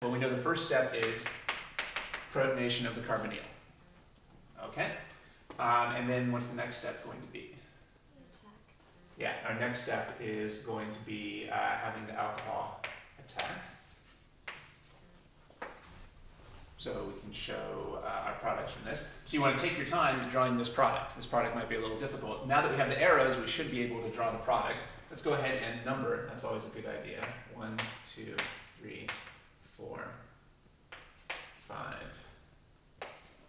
Well, we know the first step is protonation of the carbonyl. Okay? And then what's the next step going to be? Attack. Yeah, our next step is going to be having the alcohol attack. So we can show our products from this. So you want to take your time drawing this product. This product might be a little difficult. Now that we have the arrows, we should be able to draw the product. Let's go ahead and number. That's always a good idea. 1, 2, 3, 4, 5,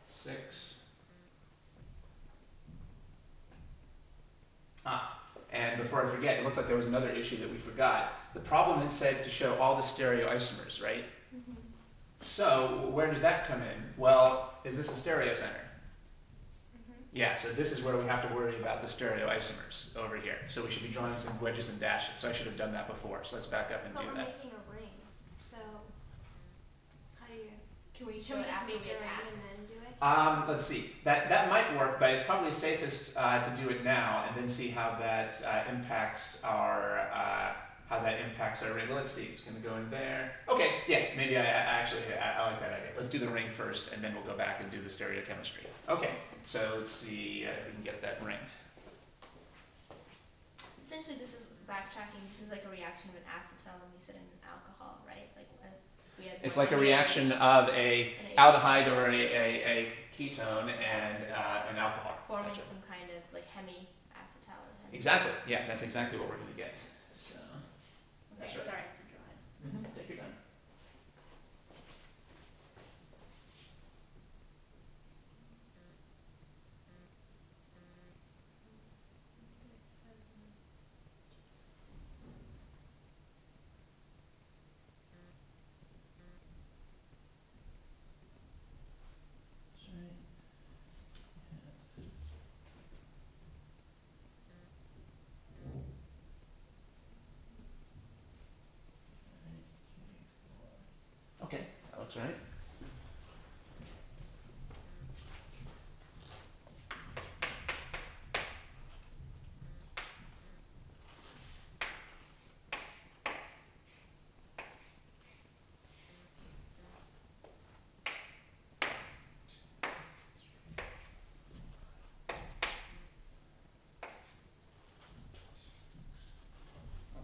6. And before I forget, it looks like there was another issue that we forgot. The problem had said to show all the stereoisomers, right? Mm-hmm. So where does that come in? Well, is this a stereocenter? Mm-hmm. Yeah, so this is where we have to worry about the stereoisomers over here. So we should be drawing some wedges and dashes. So I should have done that before. So let's back up and do that. But we're making a ring. So how do you? Can we show it after we attack? And then do it? Let's see. That might work, but it's probably safest to do it now and then see how that impacts our ring. Let's see. It's going to go in there. Okay. Yeah. Maybe I like that idea. Let's do the ring first, and then we'll go back and do the stereochemistry. Okay. So let's see if we can get that ring. Essentially, this is backtracking. This is like a reaction of an acetal, and you said an alcohol, right? Like if we had. It's like a reaction of a aldehyde or a ketone and an alcohol. Forming some kind of like hemi-acetal. Exactly. Yeah, that's exactly what we're going to get. So. Okay, right. sorry for drawing. Take your time. Okay, that looks right.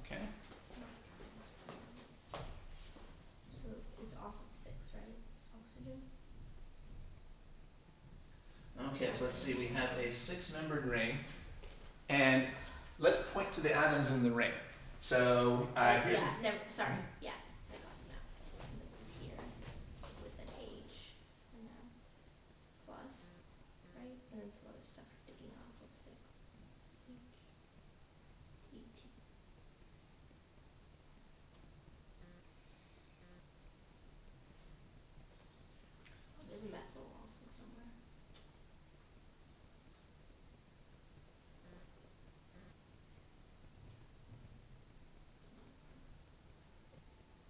Okay. So it's off of 6, right? It's oxygen. Okay, so let's see. We have a 6-membered ring, and let's point to the atoms in the ring. So here's. Yeah. Never. Sorry. Yeah. I got it now. This is here with an H and now plus, right? And then some other stuff sticking off of 6. H. E-T. There's methyl also somewhere.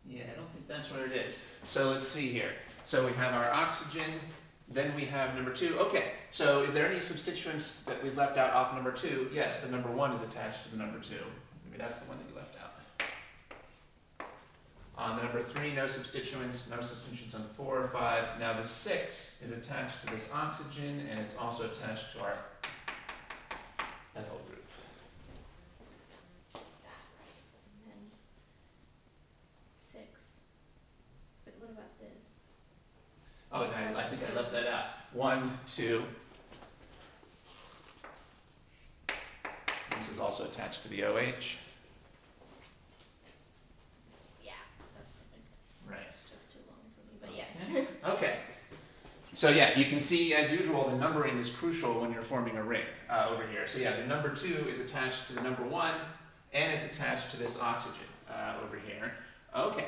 Yeah, I don't think that's what it is. So let's see here. So we have our oxygen, then we have number 2. Okay, so is there any substituents that we left out off number 2? Yes, the number 1 is attached to the number 2. Maybe that's the one that you left out. On the number 3, no substituents on 4 or 5. Now the 6 is attached to this oxygen, and it's also attached to our ethyl group. And then 6. But what about this? Oh, and I think I left that out. 1, 2. This is also attached to the OH. Yeah, that's perfect. Right. It took too long for me, but yes. Okay. So yeah, you can see, as usual, the numbering is crucial when you're forming a ring over here. So yeah, the number 2 is attached to the number 1, and it's attached to this oxygen over here. Okay.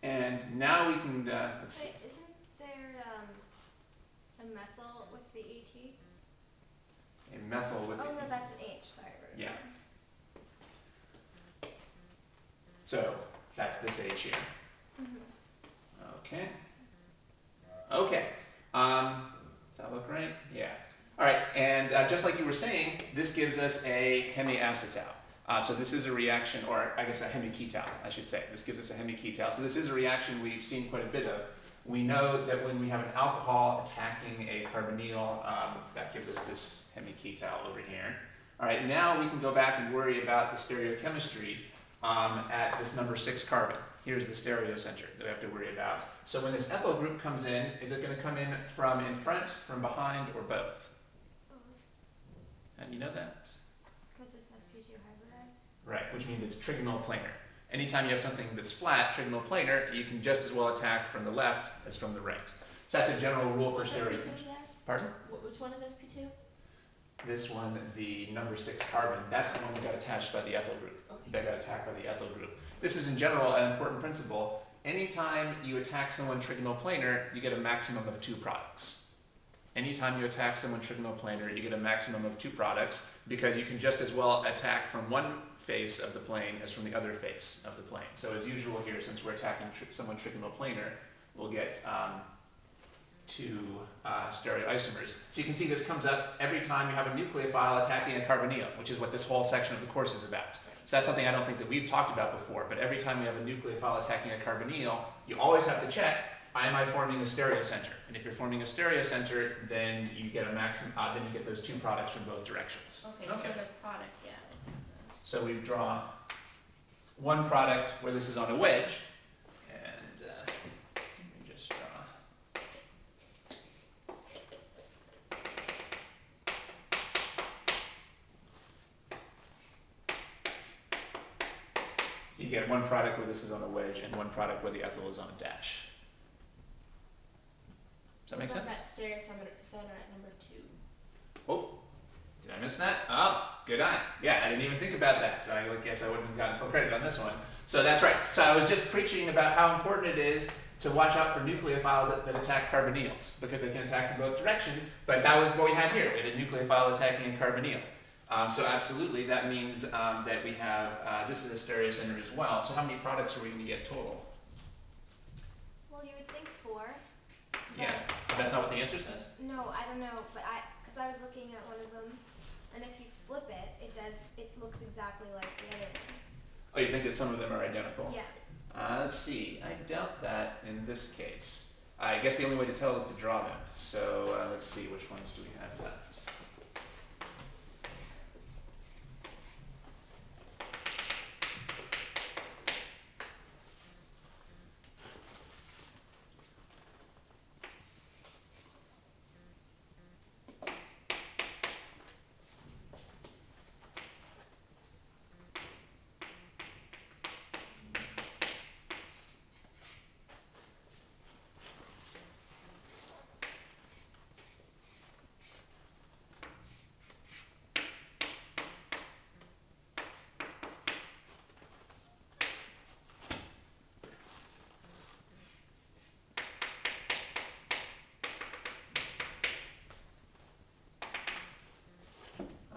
And now we can, let's see. Wait, isn't there a methyl with the AT? A methyl with Oh the no, that's an H. Sorry. Yeah. So that's this H here. Mm-hmm. Okay. Okay. Does that look right? Yeah. All right. And just like you were saying, this gives us a hemiacetal. So this is a reaction, or I guess a hemiketal, I should say. This gives us a hemiketal. So this is a reaction we've seen quite a bit of. We know that when we have an alcohol attacking a carbonyl, that gives us this hemiketal over here. All right, now we can go back and worry about the stereochemistry at this number 6 carbon. Here's the stereocenter that we have to worry about. So when this ethyl group comes in, is it going to come in front, from behind, or both? Both. How do you know that? Because it's sp2 hybridized. Right, which means it's trigonal planar. Anytime you have something that's flat, trigonal planar, you can just as well attack from the left as from the right. So that's a general rule for stereochemistry. Pardon? Which one is sp2? This one, the number 6 carbon, that's the one that got attached by the ethyl group. Okay. That got attacked by the ethyl group. This is in general an important principle. Anytime you attack someone trigonal planar, you get a maximum of 2 products. Anytime you attack someone trigonal planar, you get a maximum of 2 products because you can just as well attack from one face of the plane as from the other face of the plane. So as usual here, since we're attacking someone trigonal planar, we'll get 2 stereoisomers. So you can see this comes up every time you have a nucleophile attacking a carbonyl, which is what this whole section of the course is about. So that's something I don't think that we've talked about before, but every time you have a nucleophile attacking a carbonyl, you always have to check, am I forming a stereocenter? And if you're forming a stereocenter, then you get a maximum, then you get those 2 products from both directions. Okay, so the product, yeah. So we draw one product where this is on a wedge, and let me just draw. You get one product where this is on a wedge and one product where the ethyl is on a dash. Does that make sense? That stereocenter at number 2. Oh, did I miss that? Oh, good eye. Yeah, I didn't even think about that, so I guess I wouldn't have gotten full credit on this one. So that's right. So I was just preaching about how important it is to watch out for nucleophiles that attack carbonyls, because they can attack from both directions, but that was what we had here. We had a nucleophile attacking a carbonyl. So absolutely, that means that we have, this is a stereocenter as well. So how many products are we going to get total? Well, you would think 4. Yeah, but that's not what the answer says? No, I don't know, but because I was looking at one of them, and if you flip it, it looks exactly like the other one. Oh, you think that some of them are identical? Yeah. Let's see, I doubt that in this case. I guess the only way to tell is to draw them. So let's see, which ones do we have left?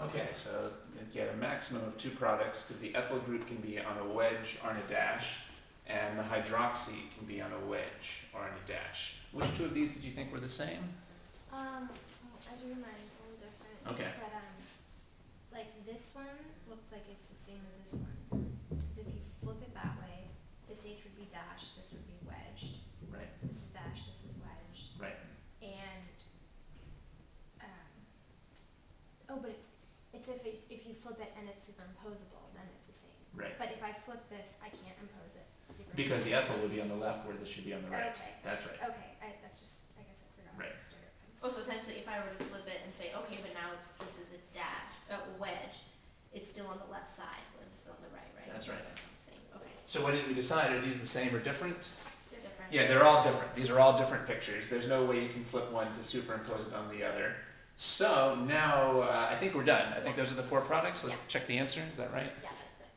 Okay, so you get a maximum of 2 products because the ethyl group can be on a wedge or on a dash, and the hydroxy can be on a wedge or on a dash. Which 2 of these did you think were the same? I do mine a little different. Okay. But like this one looks like it's the same as this one. Because if you flip it that way, this H would be dashed, this would be wedged. Right. This is dashed, this is wedged. Right. And but it's if you flip it and it's superimposable, then it's the same. Right. But if I flip this, I can't impose it. Because the ethyl would be on the left where this should be on the right. Okay. That's right. Okay, that's just, I guess I forgot. Right. Oh, so essentially, if I were to flip it and say, okay, but now this is a dash, a wedge, it's still on the left side, whereas it's still on the right, right? That's right. So it's not the same. Okay. So what did we decide? Are these the same or different? They're different. Yeah, they're all different. These are all different pictures. There's no way you can flip one to superimpose it on the other. So now I think we're done. I think those are the 4 products. Let's check the answer. Is that right? Yeah, that's it.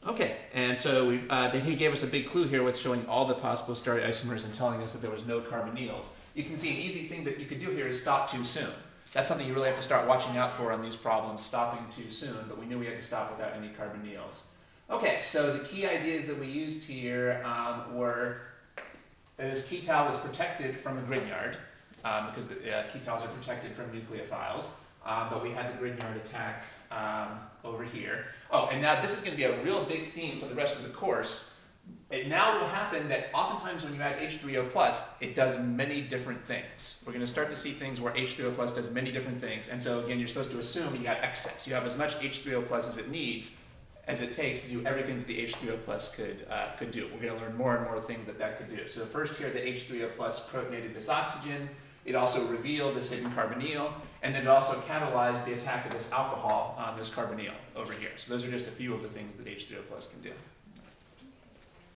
Okay, and so he gave us a big clue here with showing all the possible stereoisomers and telling us that there was no carbonyls. You can see an easy thing that you could do here is stop too soon. That's something you really have to start watching out for on these problems, stopping too soon, but we knew we had to stop without any carbonyls. Okay, so the key ideas that we used here were that this ketal was protected from a Grignard, because the ketals are protected from nucleophiles, but we had the Grignard attack over here. Oh, and now this is going to be a real big theme for the rest of the course. It now will happen that oftentimes when you add H3O+, it does many different things. We're going to start to see things where H3O+ does many different things. And so again, you're supposed to assume you got excess. You have as much H3O+ as it needs, as it takes to do everything that the H3O+ could do. We're going to learn more and more things that could do. So first here, the H3O+ protonated this oxygen. It also revealed this hidden carbonyl, and then it also catalyzed the attack of this alcohol on this carbonyl over here. So those are just a few of the things that H3O+ can do.